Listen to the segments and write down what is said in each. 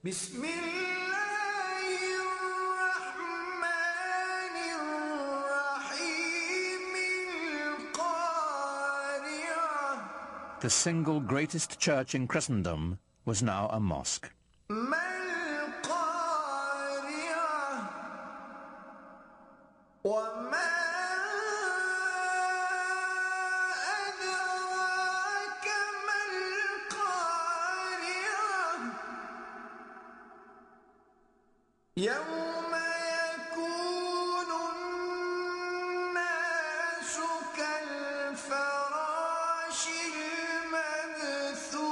بسم الله الرحمن الرحيم القارعة. The single greatest church in Christendom was now a mosque. ما القارعة وما أدراك ما القارعة يوم يكون الناس كالفراش المبثوث.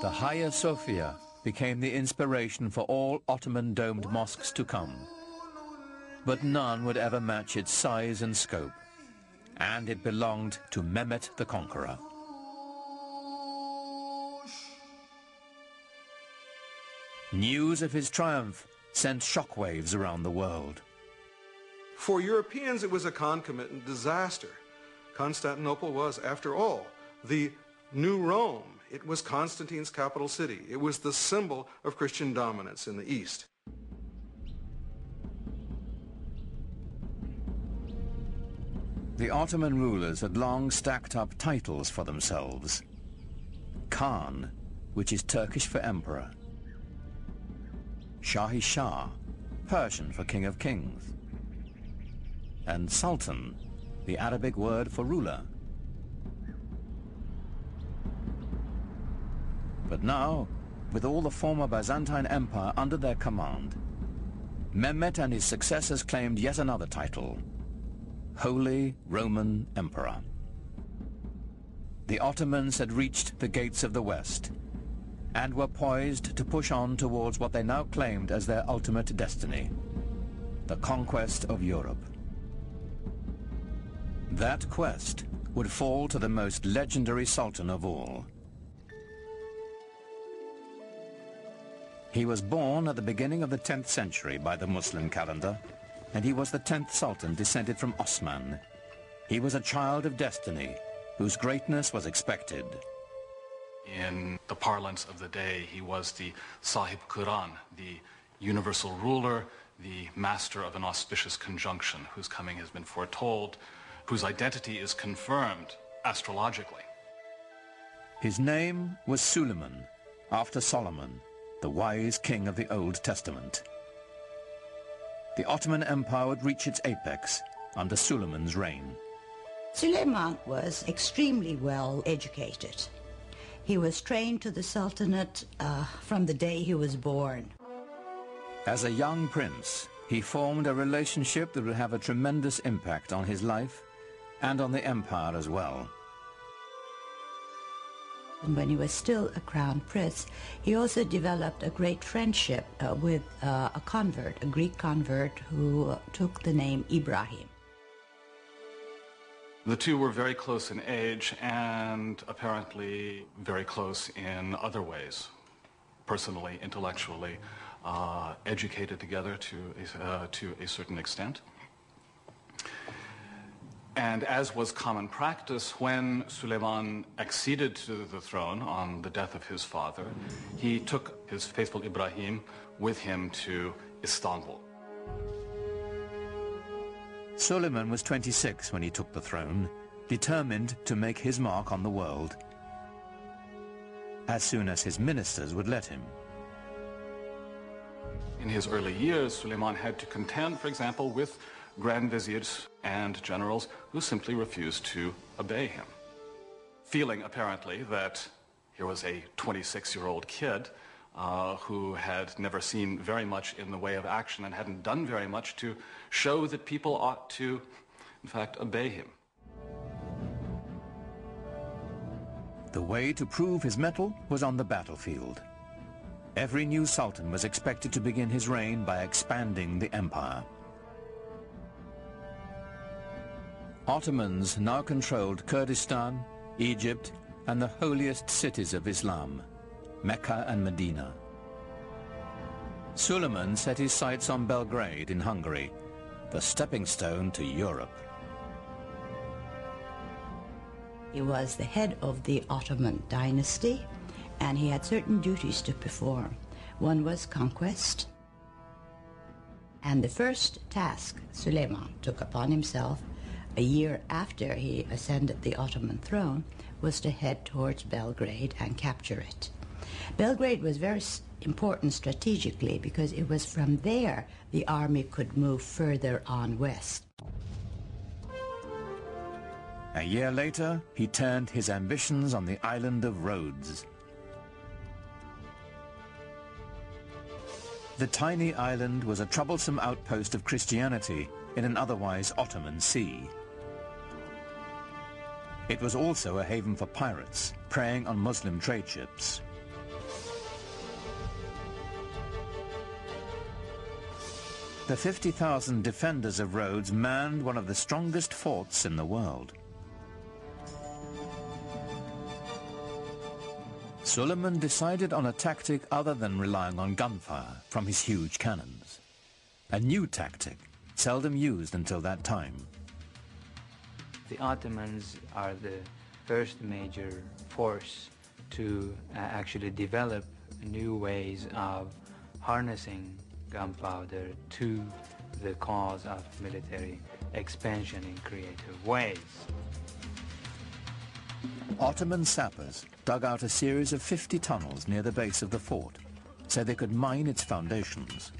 The Hagia Sophia became the inspiration for all Ottoman domed mosques to come. But none would ever match its size and scope, and it belonged to Mehmet the Conqueror. News of his triumph sent shockwaves around the world. For Europeans, it was a concomitant disaster. Constantinople was, after all, the new Rome. It was Constantine's capital city. It was the symbol of Christian dominance in the East. The Ottoman rulers had long stacked up titles for themselves. Khan, which is Turkish for emperor. Shahi Shah, Persian for king of kings. And Sultan, the Arabic word for ruler. But now, with all the former Byzantine Empire under their command, Mehmet and his successors claimed yet another title, Holy Roman Emperor. The Ottomans had reached the gates of the West and were poised to push on towards what they now claimed as their ultimate destiny, the conquest of Europe. That quest would fall to the most legendary Sultan of all. He was born at the beginning of the 10th century by the Muslim calendar, and he was the 10th Sultan descended from Osman. He was a child of destiny, whose greatness was expected. In the parlance of the day, he was the Sahib Quran, the universal ruler, the master of an auspicious conjunction, whose coming has been foretold, whose identity is confirmed astrologically. His name was Suleiman, after Solomon, the wise king of the Old Testament. The Ottoman Empire would reach its apex under Suleiman's reign. Suleiman was extremely well educated. He was trained to the Sultanate from the day he was born. As a young prince, he formed a relationship that would have a tremendous impact on his life and on the empire as well. And when he was still a crown prince, he also developed a great friendship with a convert, a Greek convert who took the name Ibrahim. The two were very close in age and apparently very close in other ways, personally, intellectually, educated together to a certain extent. And as was common practice, when Suleiman acceded to the throne on the death of his father, he took his faithful Ibrahim with him to Istanbul. Suleiman was 26 when he took the throne, determined to make his mark on the world, as soon as his ministers would let him. In his early years, Suleiman had to contend, for example, with grand viziers and generals who simply refused to obey him, feeling apparently that here was a 26-year-old kid who had never seen very much in the way of action and hadn't done very much to show that people ought to, in fact, obey him. The way to prove his mettle was on the battlefield. Every new sultan was expected to begin his reign by expanding the empire. Ottomans now controlled Kurdistan, Egypt, and the holiest cities of Islam, Mecca and Medina. Suleiman set his sights on Belgrade in Hungary, the stepping stone to Europe. He was the head of the Ottoman dynasty, and he had certain duties to perform. One was conquest, and the first task Suleiman took upon himself a year after he ascended the Ottoman throne was to head towards Belgrade and capture it. Belgrade was very important strategically because it was from there the army could move further on west. A year later, he turned his ambitions on the island of Rhodes. The tiny island was a troublesome outpost of Christianity in an otherwise Ottoman sea. It was also a haven for pirates, preying on Muslim trade ships. The 50,000 defenders of Rhodes manned one of the strongest forts in the world. Suleiman decided on a tactic other than relying on gunfire from his huge cannons. A new tactic, seldom used until that time. The Ottomans are the first major force to actually develop new ways of harnessing gunpowder to the cause of military expansion in creative ways. Ottoman sappers dug out a series of 50 tunnels near the base of the fort so they could mine its foundations.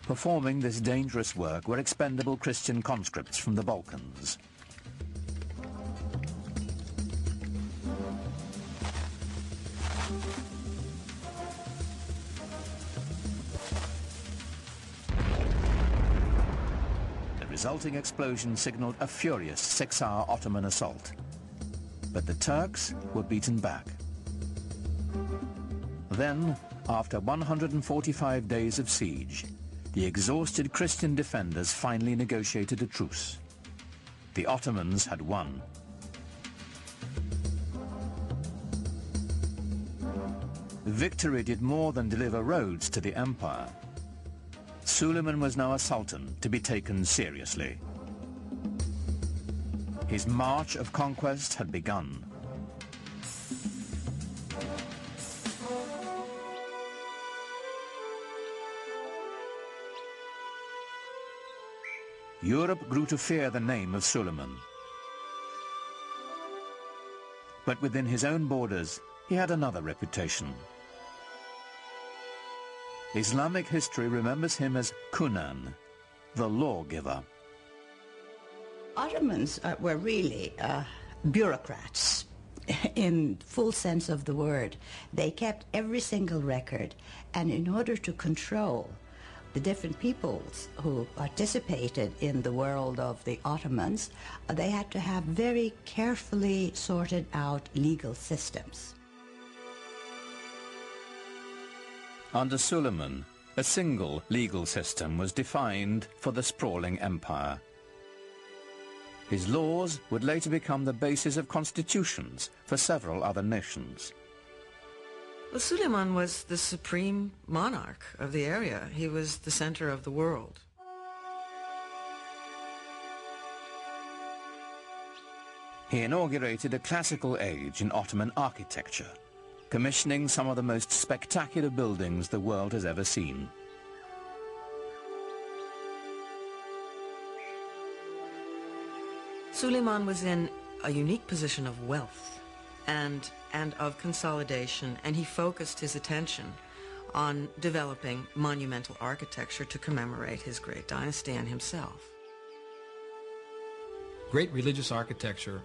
Performing this dangerous work were expendable Christian conscripts from the Balkans. The resulting explosion signaled a furious 6-hour Ottoman assault. But the Turks were beaten back. Then, after 145 days of siege, the exhausted Christian defenders finally negotiated a truce. The Ottomans had won. Victory did more than deliver Rhodes to the empire. Suleiman was now a sultan to be taken seriously. His march of conquest had begun. Europe grew to fear the name of Suleiman. But within his own borders, he had another reputation. Islamic history remembers him as Kunan, the lawgiver. Ottomans were really bureaucrats in full sense of the word. They kept every single record, and in order to control the different peoples who participated in the world of the Ottomans, they had to have very carefully sorted out legal systems. Under Suleiman, a single legal system was defined for the sprawling empire. His laws would later become the basis of constitutions for several other nations. Well, Suleiman was the supreme monarch of the area. He was the center of the world. He inaugurated a classical age in Ottoman architecture, commissioning some of the most spectacular buildings the world has ever seen. Suleiman was in a unique position of wealth and of consolidation, and he focused his attention on developing monumental architecture to commemorate his great dynasty and himself. Great religious architecture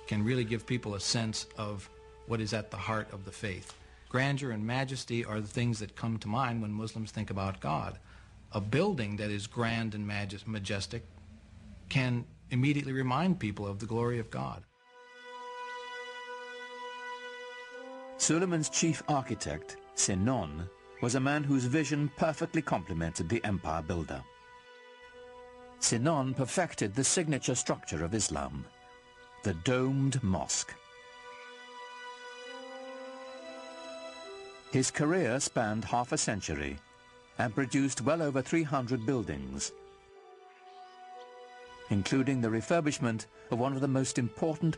can really give people a sense of what is at the heart of the faith. Grandeur and majesty are the things that come to mind when Muslims think about God. A building that is grand and majestic can immediately remind people of the glory of God. Suleiman's chief architect, Sinon, was a man whose vision perfectly complemented the empire builder. Sinon perfected the signature structure of Islam, the domed mosque. His career spanned half a century and produced well over 300 buildings. including the refurbishment of one of the most important